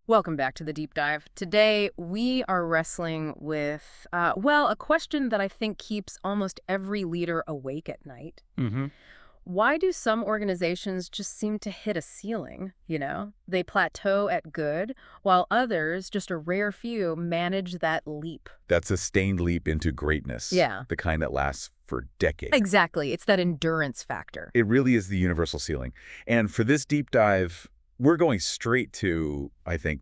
Welcome back to the deep dive. Today, we are wrestling with, a question that I think keeps almost every leader awake at night. Mm-hmm. Why do some organizations just seem to hit a ceiling, you know? They plateau at good, while others, just a rare few, manage that leap. That sustained leap into greatness. Yeah. The kind that lasts for decades. Exactly. It's that endurance factor. It really is the universal ceiling. And for this deep dive, we're going straight to, I think,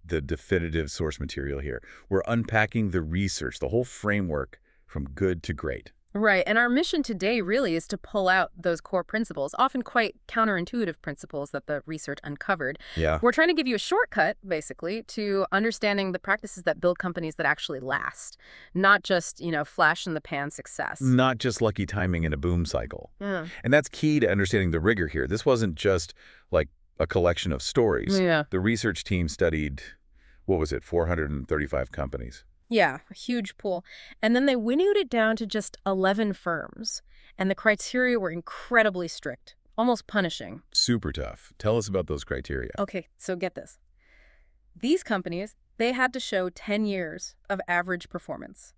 the definitive source material here. We're unpacking the research, the whole framework from good to great. Right. And our mission today really is to pull out those core principles, often quite counterintuitive principles that the research uncovered. Yeah. We're trying to give you a shortcut, basically, to understanding the practices that build companies that actually last, not just, flash-in-the-pan success. Not just lucky timing in a boom cycle. Yeah. And that's key to understanding the rigor here. This wasn't just like a collection of stories. Yeah. The research team studied, 435 companies. Yeah, a huge pool. And then they winnowed it down to just 11 firms. And the criteria were incredibly strict, almost punishing. Super tough. Tell us about those criteria. Okay, so get this. These companies, they had to show 10 years of average performance,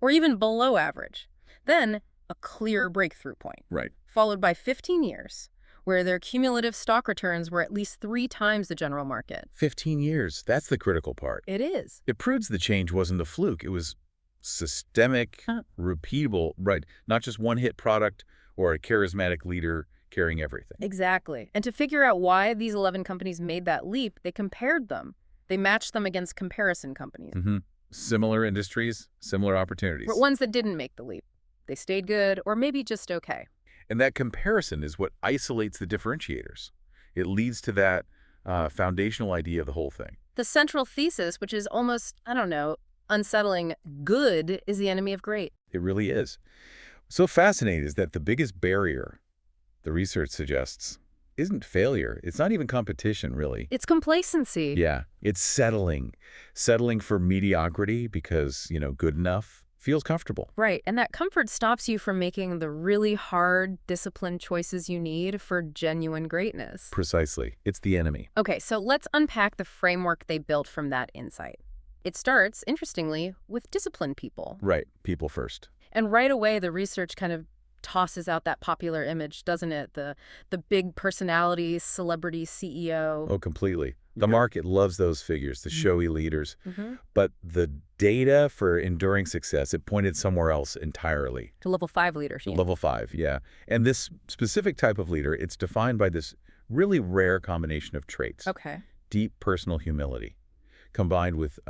or even below average. Then a clear breakthrough point, Right. followed by 15 years, where their cumulative stock returns were at least 3 times the general market. 15 years. That's the critical part. It is. It proves the change wasn't a fluke. It was systemic, repeatable, right? Not just one-hit product or a charismatic leader carrying everything. Exactly. And to figure out why these 11 companies made that leap, they compared them. They matched them against comparison companies. Mm-hmm. Similar industries, similar opportunities. But ones that didn't make the leap. They stayed good, or maybe just okay. And that comparison is what isolates the differentiators. It leads to that foundational idea of the whole thing. The central thesis, which is almost, unsettling, good is the enemy of great. It really is. So fascinating is that the biggest barrier, the research suggests, isn't failure. It's not even competition, really. It's complacency. Yeah, it's settling. Settling for mediocrity because, good enough feels comfortable. Right, and that comfort stops you from making the really hard, disciplined choices you need for genuine greatness. Precisely. It's the enemy. Okay, so let's unpack the framework they built from that insight. It starts, interestingly, with disciplined people. Right. People first. And right away, the research kind of tosses out that popular image, doesn't it? The big personality, celebrity CEO. Oh, completely. The market loves those figures, the showy leaders. Mm-hmm. But the data for enduring success, it pointed somewhere else entirely. To level 5 leadership. Level 5, yeah. And this specific type of leader, it's defined by this really rare combination of traits. Okay. Deep personal humility combined with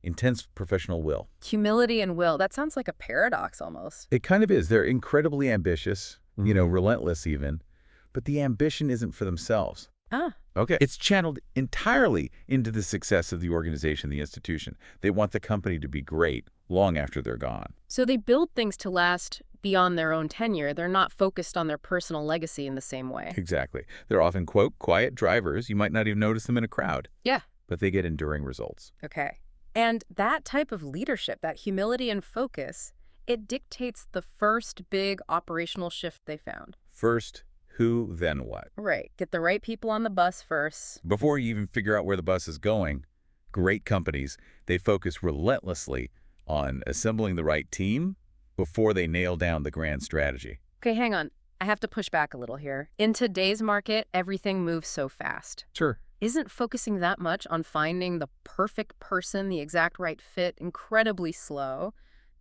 intense professional will. Humility and will. That sounds like a paradox almost. It kind of is. They're incredibly ambitious, relentless even. But the ambition isn't for themselves. Ah. Okay. It's channeled entirely into the success of the organization, the institution. They want the company to be great long after they're gone. So they build things to last beyond their own tenure. They're not focused on their personal legacy in the same way. Exactly. They're often, quote, quiet drivers. You might not even notice them in a crowd. Yeah. But they get enduring results. Okay. And that type of leadership, that humility and focus, it dictates the first big operational shift they found. First, who, then what? Right. Get the right people on the bus first. Before you even figure out where the bus is going, great companies, they focus relentlessly on assembling the right team before they nail down the grand strategy. Okay, hang on. I have to push back a little here. In today's market, everything moves so fast. Sure. Isn't focusing that much on finding the perfect person, the exact right fit, incredibly slow?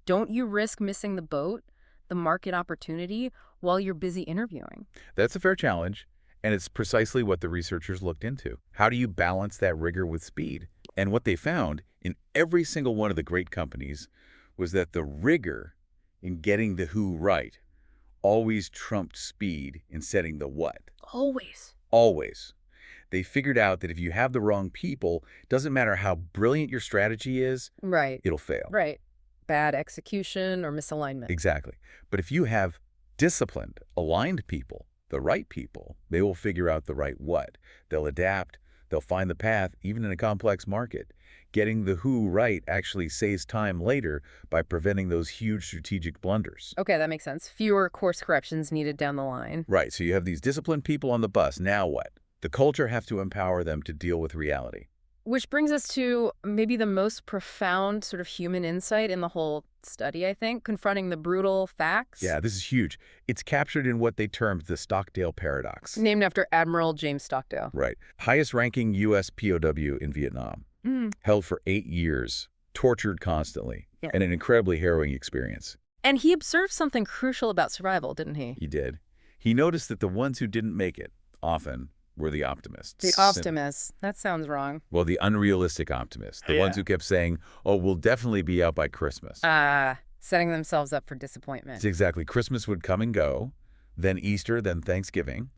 Don't you risk missing the boat, the market opportunity, while you're busy interviewing? That's a fair challenge, and it's precisely what the researchers looked into. How do you balance that rigor with speed? And what they found in every single one of the great companies was that the rigor in getting the who right always trumped speed in setting the what. Always. Always. They figured out that if you have the wrong people, doesn't matter how brilliant your strategy is, Right. it'll fail. Right. Bad execution or misalignment. Exactly. But if you have disciplined, aligned people, the right people, they will figure out the right what. They'll adapt. They'll find the path, even in a complex market. Getting the who right actually saves time later by preventing those huge strategic blunders. Okay, that makes sense. Fewer course corrections needed down the line. Right. So you have these disciplined people on the bus. Now what? The culture have to empower them to deal with reality. Which brings us to maybe the most profound sort of human insight in the whole study, I think, confronting the brutal facts. Yeah, this is huge. It's captured in what they termed the Stockdale paradox. Named after Admiral James Stockdale. Right. Highest-ranking U.S. POW in Vietnam. Held for 8 years, tortured constantly, and an incredibly harrowing experience. And he observed something crucial about survival, didn't he? He did. He noticed that the ones who didn't make it often were the optimists. The optimists. That sounds wrong. Well, the unrealistic optimists. The ones who kept saying, oh, we'll definitely be out by Christmas. Setting themselves up for disappointment. Exactly. Christmas would come and go, then Easter, then Thanksgiving,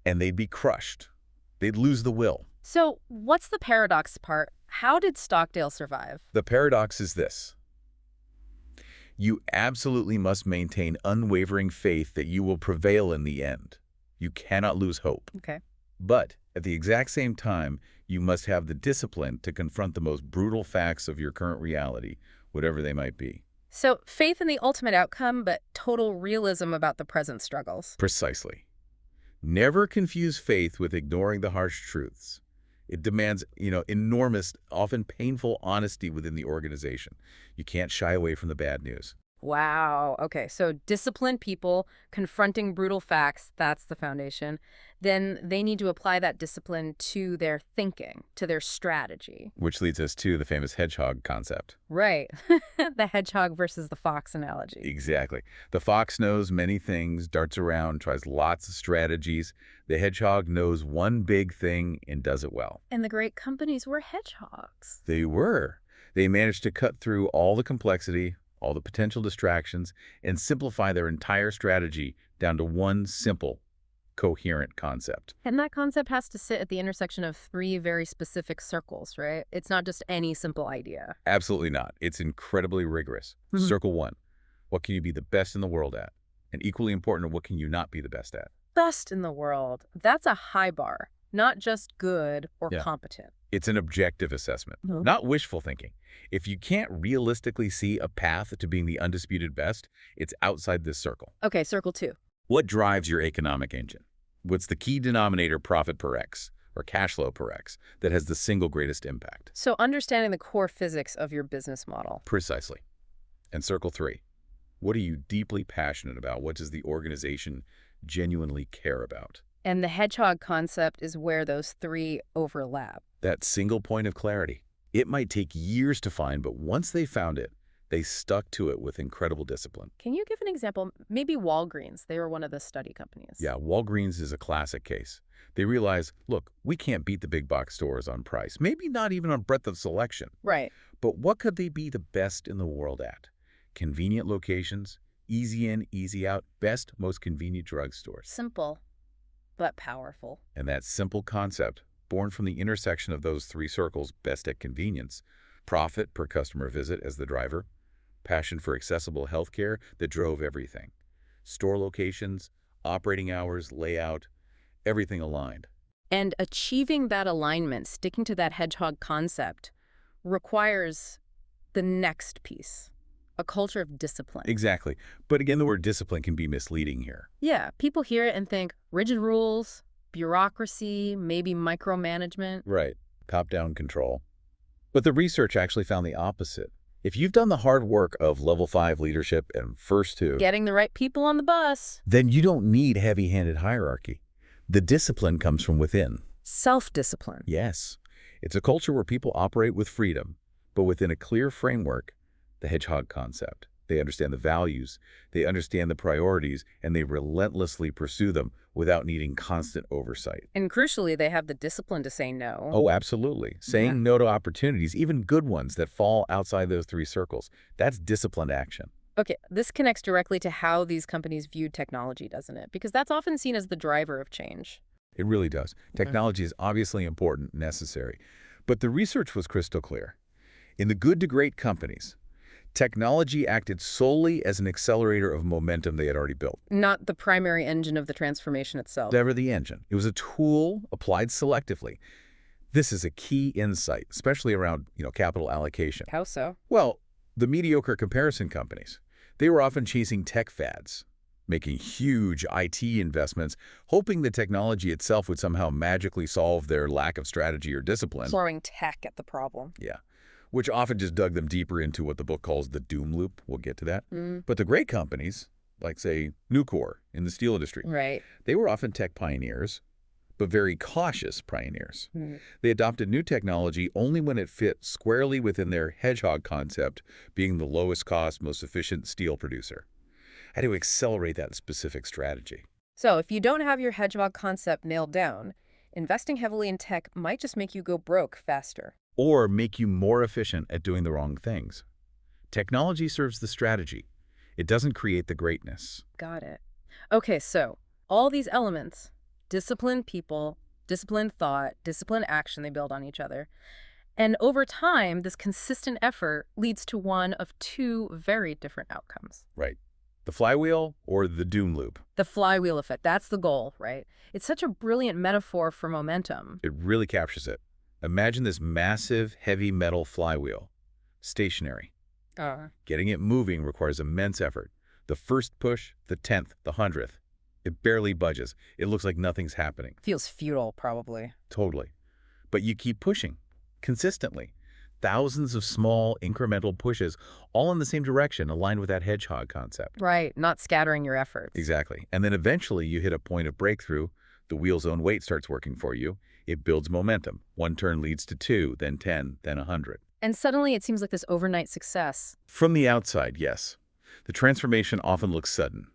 and they'd be crushed. They'd lose the will. So what's the paradox part? How did Stockdale survive? The paradox is this. You absolutely must maintain unwavering faith that you will prevail in the end. You cannot lose hope. Okay. But at the exact same time, you must have the discipline to confront the most brutal facts of your current reality, whatever they might be. So faith in the ultimate outcome, but total realism about the present struggles. Precisely. Never confuse faith with ignoring the harsh truths. It demands, enormous, often painful honesty within the organization. You can't shy away from the bad news. Wow. Okay. So disciplined people confronting brutal facts, that's the foundation. Then they need to apply that discipline to their thinking, to their strategy. Which leads us to the famous hedgehog concept. Right. The hedgehog versus the fox analogy. Exactly. The fox knows many things, darts around, tries lots of strategies. The hedgehog knows one big thing and does it well. And the great companies were hedgehogs. They were. They managed to cut through all the complexity, all the potential distractions, and simplify their entire strategy down to one simple, coherent concept. And that concept has to sit at the intersection of 3 very specific circles, right? It's not just any simple idea. Absolutely not. It's incredibly rigorous. Circle 1, what can you be the best in the world at? And equally important, what can you not be the best at? Best in the world. That's a high bar, not just good or competent. It's an objective assessment, not wishful thinking. If you can't realistically see a path to being the undisputed best, it's outside this circle. Okay, circle 2. What drives your economic engine? What's the key denominator, profit per X, or cash flow per X, that has the single greatest impact? So understanding the core physics of your business model. Precisely. And circle 3, what are you deeply passionate about? What does the organization genuinely care about? And the hedgehog concept is where those 3 overlap. That single point of clarity. It might take years to find, but once they found it, they stuck to it with incredible discipline. Can you give an example? Maybe Walgreens. They were one of the study companies. Yeah, Walgreens is a classic case. They realize, look, we can't beat the big box stores on price, maybe not even on breadth of selection. Right. But what could they be the best in the world at? Convenient locations, easy in, easy out, best, most convenient drugstores. Simple, but powerful. And that simple concept, born from the intersection of those 3 circles, best at convenience, profit per customer visit as the driver, passion for accessible healthcare that drove everything, store locations, operating hours, layout, everything aligned. And achieving that alignment, sticking to that hedgehog concept, requires the next piece, a culture of discipline. Exactly. But again, the word discipline can be misleading here. Yeah, people hear it and think rigid rules, bureaucracy, maybe micromanagement. Right. Top-down control. But the research actually found the opposite. If you've done the hard work of level 5 leadership and first 2, getting the right people on the bus, then you don't need heavy-handed hierarchy. The discipline comes from within. Self-discipline. Yes. It's a culture where people operate with freedom, but within a clear framework, the hedgehog concept. They understand the values, they understand the priorities, and they relentlessly pursue them without needing constant oversight. And crucially, they have the discipline to say no. Oh, absolutely. Saying no to opportunities, even good ones that fall outside those 3 circles, that's disciplined action. Okay, this connects directly to how these companies view technology, doesn't it? Because that's often seen as the driver of change. It really does. Technology is obviously important, necessary. But the research was crystal clear. In the good to great companies, technology acted solely as an accelerator of momentum they had already built. Not the primary engine of the transformation itself. Never the engine. It was a tool applied selectively. This is a key insight, especially around, capital allocation. How so? Well, the mediocre comparison companies, they were often chasing tech fads, making huge IT investments, hoping the technology itself would somehow magically solve their lack of strategy or discipline. Throwing tech at the problem. Yeah, which often just dug them deeper into what the book calls the doom loop. We'll get to that. Mm. But the great companies, like, say, Nucor in the steel industry, Right. they were often tech pioneers, but very cautious pioneers. Mm. They adopted new technology only when it fit squarely within their Hedgehog concept, being the lowest cost, most efficient steel producer. How to accelerate that specific strategy. So if you don't have your Hedgehog concept nailed down, investing heavily in tech might just make you go broke faster. Or make you more efficient at doing the wrong things. Technology serves the strategy. It doesn't create the greatness. Got it. Okay, so all these elements, disciplined people, disciplined thought, disciplined action, they build on each other. And over time, this consistent effort leads to one of two very different outcomes. Right. The flywheel or the doom loop. The flywheel effect, that's the goal, right? It's such a brilliant metaphor for momentum. It really captures it. Imagine this massive, heavy metal flywheel. Stationary. Getting it moving requires immense effort. The first push, the 10th, the 100th. It barely budges. It looks like nothing's happening. Feels futile, probably. Totally. But you keep pushing. Consistently. Thousands of small, incremental pushes, all in the same direction, aligned with that hedgehog concept. Right, not scattering your efforts. Exactly. And then eventually you hit a point of breakthrough. The wheel's own weight starts working for you. It builds momentum. One turn leads to 2, then 10, then 100. And suddenly it seems like this overnight success. From the outside, yes. The transformation often looks sudden.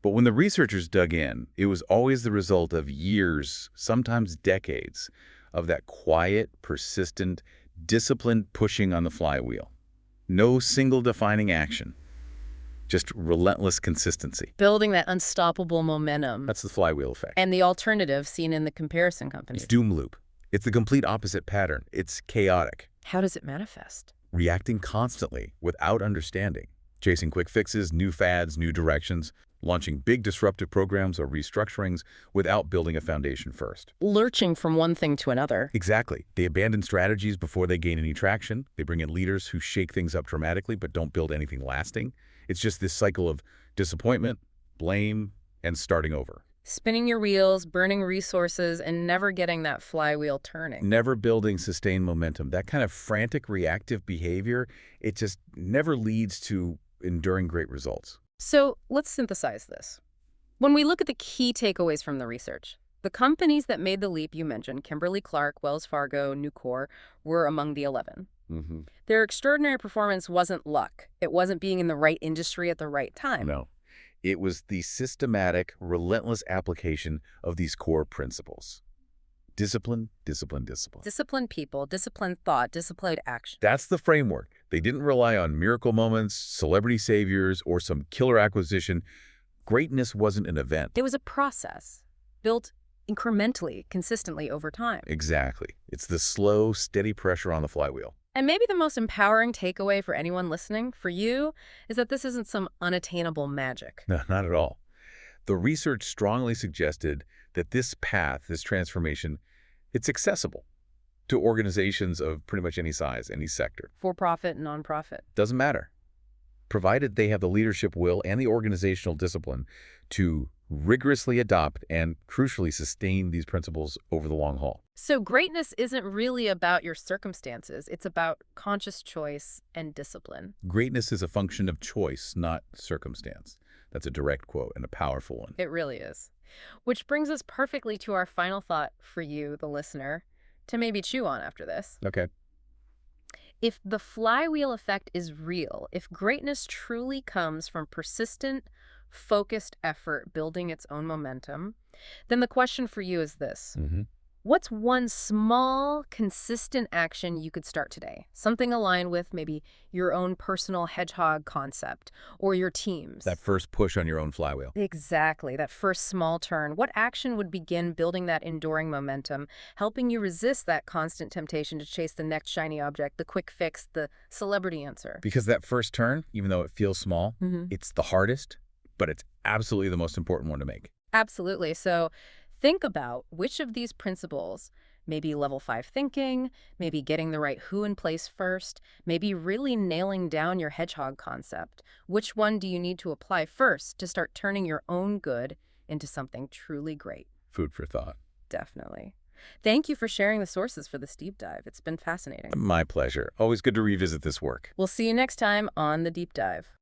But when the researchers dug in, it was always the result of years, sometimes decades, of that quiet, persistent, disciplined pushing on the flywheel. No single defining action. Just relentless consistency. Building that unstoppable momentum. That's the flywheel effect. And the alternative seen in the comparison companies. It's doom loop. It's the complete opposite pattern. It's chaotic. How does it manifest? Reacting constantly without understanding. Chasing quick fixes, new fads, new directions. Launching big disruptive programs or restructurings without building a foundation first. Lurching from one thing to another. Exactly. They abandon strategies before they gain any traction. They bring in leaders who shake things up dramatically but don't build anything lasting. It's just this cycle of disappointment, blame, and starting over. Spinning your wheels, burning resources, and never getting that flywheel turning. Never building sustained momentum. That kind of frantic, reactive behavior, it just never leads to enduring great results. So let's synthesize this. When we look at the key takeaways from the research, the companies that made the leap you mentioned, Kimberly-Clark, Wells Fargo, Nucor, were among the 11. Mm-hmm. Their extraordinary performance wasn't luck. It wasn't being in the right industry at the right time. No. It was the systematic, relentless application of these core principles. Discipline, discipline, discipline. Disciplined people, disciplined thought, disciplined action. That's the framework. They didn't rely on miracle moments, celebrity saviors, or some killer acquisition. Greatness wasn't an event. It was a process built incrementally, consistently over time. Exactly. It's the slow, steady pressure on the flywheel. And maybe the most empowering takeaway for anyone listening, for you, is that this isn't some unattainable magic. No, not at all. The research strongly suggested that this path, this transformation, it's accessible to organizations of pretty much any size, any sector. For-profit, nonprofit. Doesn't matter. Provided they have the leadership will and the organizational discipline to rigorously adopt and, crucially, sustain these principles over the long haul. So greatness isn't really about your circumstances. It's about conscious choice and discipline. Greatness is a function of choice, not circumstance. That's a direct quote and a powerful one. It really is. Which brings us perfectly to our final thought for you, the listener, to maybe chew on after this. Okay. If the flywheel effect is real, if greatness truly comes from persistent, focused effort building its own momentum, then the question for you is this. What's one small, consistent action you could start today? Something aligned with maybe your own personal hedgehog concept or your team's. That first push on your own flywheel. Exactly, that first small turn. What action would begin building that enduring momentum, helping you resist that constant temptation to chase the next shiny object, the quick fix, the celebrity answer? Because that first turn, even though it feels small, it's the hardest, but it's absolutely the most important one to make. Absolutely. So think about which of these principles Maybe level 5 thinking, maybe getting the right who in place first, maybe really nailing down your hedgehog concept. Which one do you need to apply first to start turning your own good into something truly great? Food for thought. Definitely. Thank you for sharing the sources for this deep dive. It's been fascinating. My pleasure. Always good to revisit this work. We'll see you next time on The Deep Dive.